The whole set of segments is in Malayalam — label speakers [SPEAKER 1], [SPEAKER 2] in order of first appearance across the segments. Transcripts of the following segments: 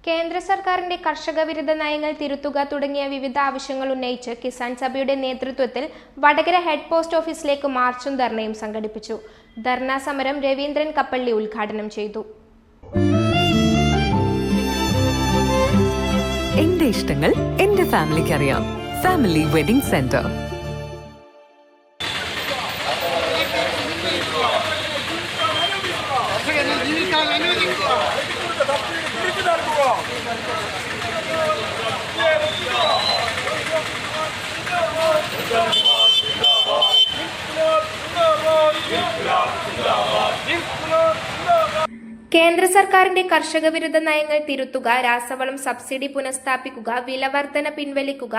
[SPEAKER 1] കേന്ദ്ര സർക്കാരിന്റെ കർഷക വിരുദ്ധ നയങ്ങൾ തിരുത്തുക തുടങ്ങിയ വിവിധ ആവശ്യങ്ങൾ ഉന്നയിച്ച് കിസാൻ സഭയുടെ നേതൃത്വത്തിൽ വടകര ഹെഡ് പോസ്റ്റ് ഓഫീസിലേക്ക് മാർച്ചും ധർണയും സംഘടിപ്പിച്ചു. ധർണാ സമരം രവീന്ദ്രൻ കപ്പള്ളി ഉദ്ഘാടനം ചെയ്തു.
[SPEAKER 2] എന്റെ ഇഷ്ടങ്ങൾ എന്റെ ഫാമിലിക്ക് അറിയാം. Family wedding centre.
[SPEAKER 1] കേന്ദ്ര സർക്കാരിന്റെ കർഷക വിരുദ്ധ നയങ്ങൾ തിരുത്തുക, രാസവളം സബ്സിഡി പുനഃസ്ഥാപിക്കുക, വിലവർധന പിൻവലിക്കുക,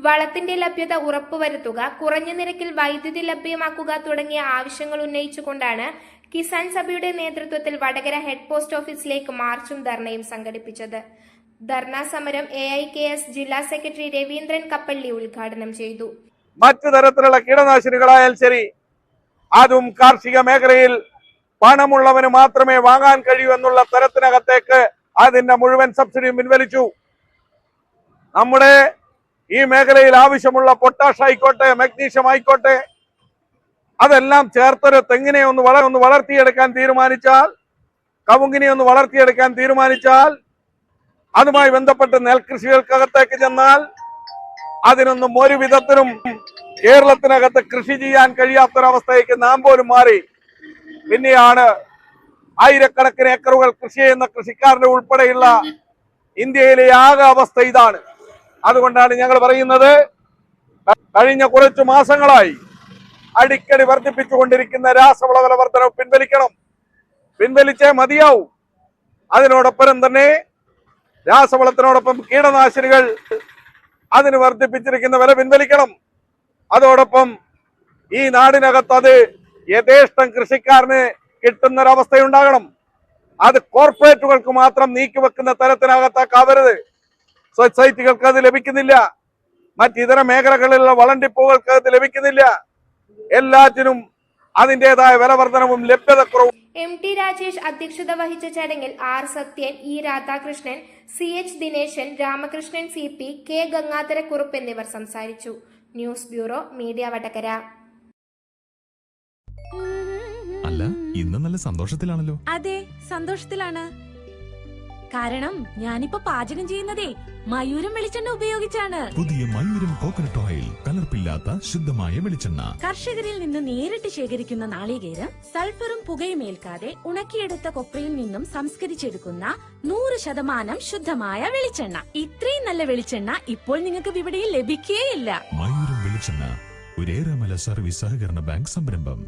[SPEAKER 1] വളത്തിന്റെ ലഭ്യത ഉറപ്പുവരുത്തുക, കുറഞ്ഞ നിരക്കിൽ വൈദ്യുതി ലഭ്യമാക്കുക തുടങ്ങിയ ആവശ്യങ്ങൾ ഉന്നയിച്ചുകൊണ്ടാണ് കിസാൻ സഭയുടെ നേതൃത്വത്തിൽ വടകര ഹെഡ് പോസ്റ്റ് ഓഫീസിലേക്ക് മാർച്ചും ധർണയും സംഘടിപ്പിച്ചത്. ധർണാ സമരം AIKS ജില്ലാ സെക്രട്ടറി രവീന്ദ്രൻ കപ്പള്ളി ഉദ്ഘാടനം ചെയ്തു.
[SPEAKER 3] മറ്റു തരത്തിലുള്ള കീടനാശിനികളായാൽ ശരി, അതും കാർഷിക മേഖലയിൽ പണമുള്ളവന് മാത്രമേ വാങ്ങാൻ കഴിയൂ എന്നുള്ള തരത്തിനകത്തേക്ക് അതിന്റെ മുഴുവൻ സബ്സിഡിയും പിൻവലിച്ചു. നമ്മുടെ ഈ മേഖലയിൽ ആവശ്യമുള്ള പൊട്ടാഷ് ആയിക്കോട്ടെ, മഗ്നീഷ്യം ആയിക്കോട്ടെ, അതെല്ലാം ചേർത്തൊരു തെങ്ങിനെ ഒന്ന് വളർത്തിയെടുക്കാൻ തീരുമാനിച്ചാൽ, കവുങ്ങിനെ ഒന്ന് വളർത്തിയെടുക്കാൻ തീരുമാനിച്ചാൽ, അതുമായി ബന്ധപ്പെട്ട് നെൽകൃഷികൾക്കകത്തേക്ക് ചെന്നാൽ അതിനൊന്നും ഒരു വിധത്തിലും കേരളത്തിനകത്ത് കൃഷി ചെയ്യാൻ കഴിയാത്തൊരവസ്ഥയ്ക്ക് നാം പോലും മാറി. പിന്നെയാണ് ആയിരക്കണക്കിന് ഏക്കറുകൾ കൃഷി ചെയ്യുന്ന കൃഷിക്കാരുടെ ഉൾപ്പെടെയുള്ള ഇന്ത്യയിലെ ആകെ അവസ്ഥ ഇതാണ്. അതുകൊണ്ടാണ് ഞങ്ങൾ പറയുന്നത്, കഴിഞ്ഞ കുറച്ചു മാസങ്ങളായി അടിക്കടി വർദ്ധിപ്പിച്ചുകൊണ്ടിരിക്കുന്ന രാസവള വില വർധനവ് പിൻവലിച്ചേ മതിയാവും. അതിനോടൊപ്പം തന്നെ രാസവളത്തിനോടൊപ്പം കീടനാശിനികൾ അതിന് വർദ്ധിപ്പിച്ചിരിക്കുന്ന വില പിൻവലിക്കണം. അതോടൊപ്പം ഈ നാടിനകത്ത് അത് യഥേഷ്ടം കൃഷിക്കാരന് കിട്ടുന്നൊരവസ്ഥയുണ്ടാകണം. അത് കോർപ്പറേറ്റുകൾക്ക് മാത്രം നീക്കിവെക്കുന്ന തരത്തിനകത്താക്കരുത്. സൊസൈറ്റികൾക്ക് അത് ലഭിക്കുന്നില്ല, മറ്റിതര മേഖലകളിലുള്ള വളം ഡിപ്പോകൾക്ക് അത് ലഭിക്കുന്നില്ല. എല്ലാറ്റിനും അതിൻ്റെതായ വിലവർധനവും ലഭ്യതക്കുറവും.
[SPEAKER 1] MT രാജേഷ് അധ്യക്ഷത വഹിച്ച ചടങ്ങിൽ R Sathyan, E Radhakrishnan, CH Dineshan, Ramakrishnan CP, K Gangadhara Kurup എന്നിവർ സംസാരിച്ചു. News bureau, media Vadakara.
[SPEAKER 4] അല്ല, ഇന്ന് നല്ല സന്തോഷത്തിലാണല്ലോ.
[SPEAKER 5] അതെ, സന്തോഷത്തിലാണ്. കാരണം ഞാനിപ്പോ പാചകം ചെയ്യുന്നതേ മയൂരം വെളിച്ചെണ്ണ ഉപയോഗിച്ചാണ്.
[SPEAKER 4] പുതിയ മയൂരം കോക്കനട്ട് ഓയിൽ, കലർപ്പില്ലാത്ത ശുദ്ധമായ വെളിച്ചെണ്ണ.
[SPEAKER 5] കർഷകരിൽ നിന്ന് നേരിട്ട് ശേഖരിക്കുന്ന നാളികേരം സൾഫറും പുകയും ഏൽക്കാതെ ഉണക്കിയെടുത്ത കൊപ്രയിൽ നിന്നും സംസ്കരിച്ചെടുക്കുന്ന 100% ശുദ്ധമായ വെളിച്ചെണ്ണ. ഇത്രയും നല്ല വെളിച്ചെണ്ണ ഇപ്പോൾ നിങ്ങൾക്ക് വിപണിയിൽ ലഭിക്കുകയില്ല.
[SPEAKER 4] മയൂരം വെളിച്ചെണ്ണ, ഒരു ഏറെമല സർവീസ് സഹകരണ ബാങ്ക് സംരംഭം.